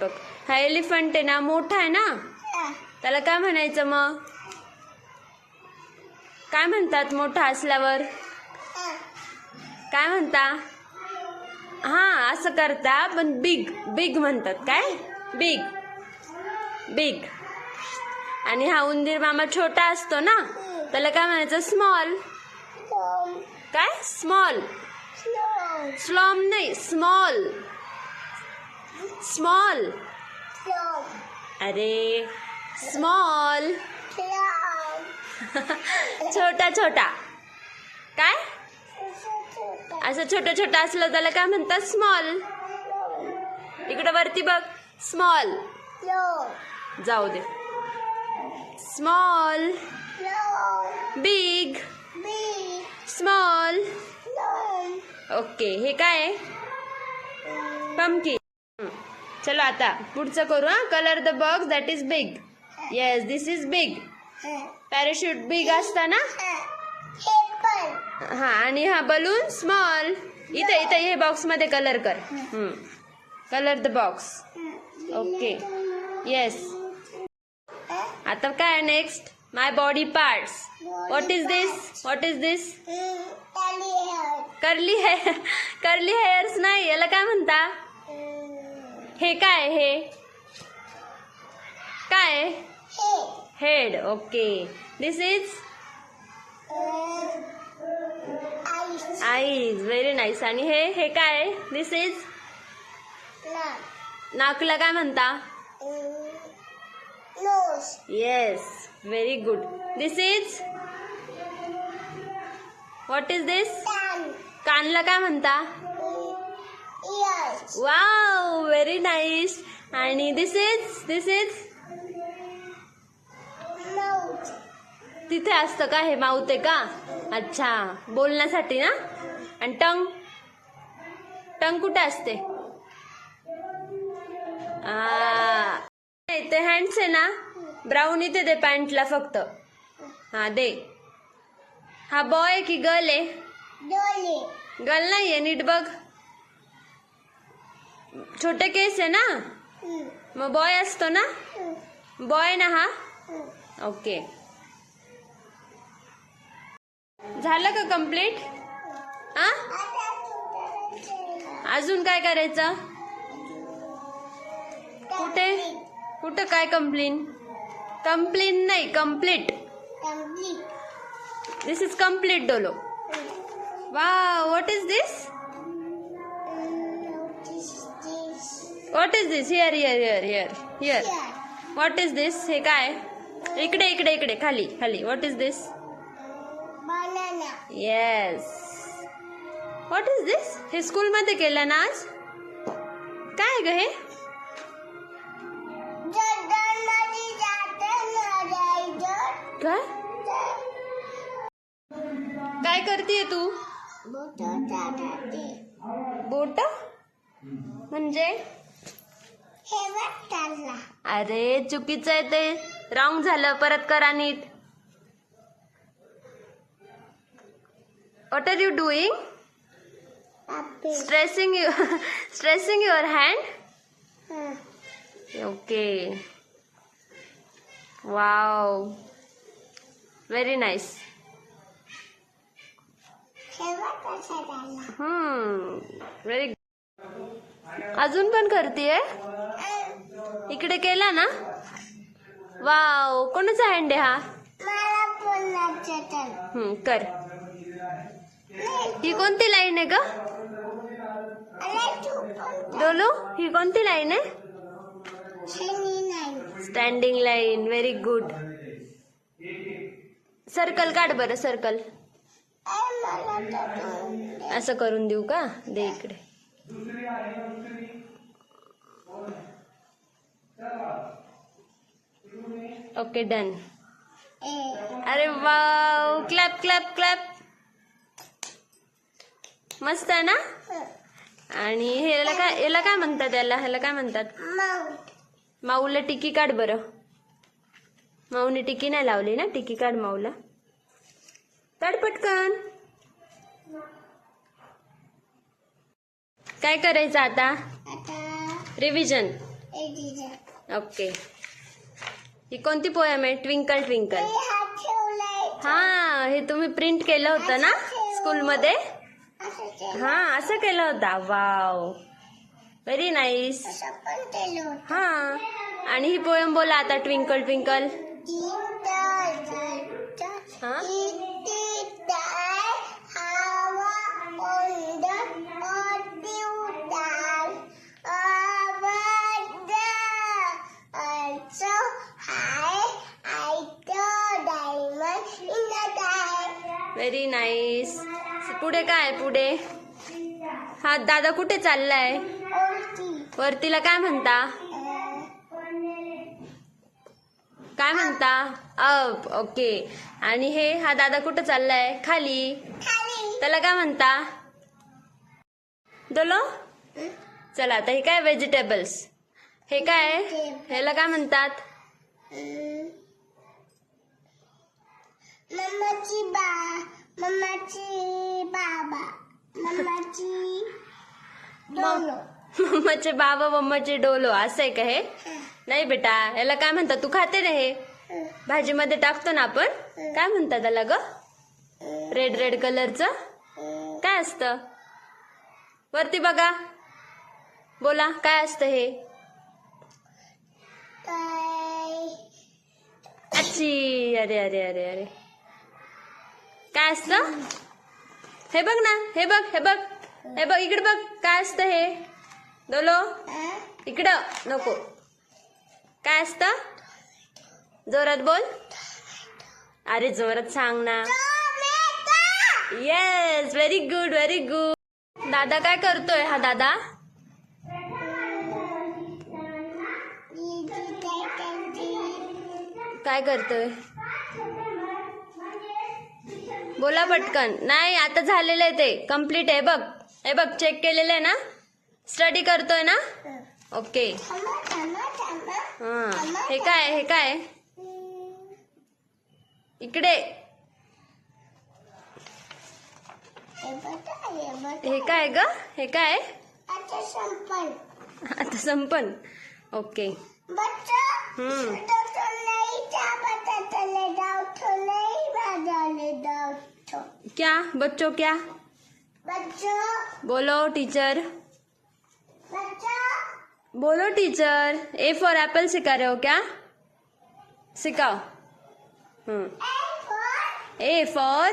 बघ. हा एलिफंट आहे ना, मोठा आहे ना, त्याला काय म्हणायचं मग? काय म्हणतात मोठा असल्यावर? काय म्हणता? हा असं करता, पण बिग बिग म्हणतात. काय? Big big. आणि हा उंदीर मामा छोटा असतो ना, त्याला काय म्हणायचं? स्मॉल. काय? स्मॉल. स्लॉम नाही, स्मॉल. स्मॉल. अरे स्मॉल. छोटा छोटा. काय? असं छोटं छोटं असलं त्याला काय म्हणतात? स्मॉल. इकडे वरती बघ. स्मॉल. जाऊ दे. स्मॉल. बिग. स्मॉल. ओके. हे काय आहे? पंपकिन. चलो आता पुढचं करू. हा, colour the box that is big. Yes, this is big. Parachute big असता ना. हा, आणि हा बलून स्मॉल. इथे इथे हे बॉक्स मध्ये कलर कर. Colour the box. Okay. Yes. आता काय next? My body parts. What is this? What is this? Curly hair. Curly hairs नाही, याला काय म्हणता? हे काय? हे काय? Head. Okay. This is eyes. Very nice. आणि हे काय? दिस इज नाकला काय म्हणता? Yes, very good. This is what is this? कानला काय म्हणता? Wow, very nice. आणि दिस इज तिथे असतं का? हे माउथ आहे का? अच्छा, बोलण्यासाठी ना. आणि टंग कुठे असते? ते हँड्स आहे ना, ब्राऊन इथे दे पॅन्टला फक्त. हा दे. हा बॉय की गर्ल आहे? गर्ल नाहीये, नीट बघ. छोटे केस आहे ना, मग बॉय असतो ना. बॉय ना हा. ओके. झालं का कम्प्लीट? हा, अजून काय करायचं? कुठे काय? कंप्लीट नाही, कम्प्लीट. दिस इज कम्प्लीट डोलो. Wow, what is this? What is this? Here. What is this? हे काय? इकडे खाली. What is this? Yes. What is this? हे स्कूलमध्ये केलं ना आज? काय ग हे? काय करतीये तू? बोट म्हणजे? अरे चुकीचं आहे ते. रॉंग झालं. परत करा नीट. What are you doing? Stressing your hand? Okay. Wow. Very nice. Very good. अजून पण करतीये? इकडे केला ना? वाव, कोणाचा हँड आहे हा? कर. ही कोणती लाईन आहे ग डोलू? ही कोणती लाईन आहे? Standing line. Very good. Circle काढ बरं. सर्कल असं करून देऊ का? दे इकडे. Okay, done. अरे वाव, क्लॅप क्लॅप क्लॅप. मस्त आहे ना. आणि याला काय म्हणतात? ह्याला काय म्हणतात? माऊला टिकी काढ बरं. माऊने टिकी नाही लावली ना. टिकी काढ माऊला. काढ पटकन. काय करायचं आता? रिव्हिजन. ओके. ही कोणती पोयम आहे? Twinkle twinkle. हा, हे तुम्ही प्रिंट केलं होतं ना स्कूलमध्ये? हा, असं केलं होता. Wow, very nice. हा, आणि ही पोयम बोला आता, ट्विंकल ट्विंकल. हा, व्हेरी नाईस. पुढे काय पुढे? हा, दादा कुठे चाललाय? वरतीला काय म्हणता? काय म्हणता? अप. ओके. आणि हे हा दादा कुठे चाललाय? खाली. त्याला काय म्हणता? दोलो. चला आता हे काय? व्हेजिटेबल्स. हे काय? ह्याला काय म्हणतात? मम्माचे बाबा मम्माचे डोलो, असं आहे का हे? नाही बेटा, याला काय म्हणतात? तू खाते ना हे? भाजीमध्ये टाकतो ना आपण. काय म्हणतात त्याला ग? रेड रेड कलरचं काय असतं? वरती बघा, बोला काय असतं हे? अच्छी. अरे अरे अरे अरे, काय असतं? हे बघ ना, हे बघ हे बघ हे बघ, इकडे बघ, काय असतं हे? दोलो, इकडं नको. काय असतं? जोरात बोल. अरे जोरात सांग ना. Yes, very good very good. दादा काय करतोय? हा दादा काय करतोय? बोला पटकन. नाही, आता झालेलं आहे ते, कम्प्लीट आहे. बघ हे बघ, चेक केलेलं आहे ना? स्टडी करतोय ना? ओके. हा, हे काय? हे काय? इकडे. हे काय ग? हे काय? आता संपन. ओके. क्या बच्चों? क्या बोलो टीचर? बोलो टीचर. ए फॉर एप्पल सिखा रहे हो क्या? सिखाओ. A for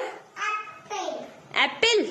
Apple.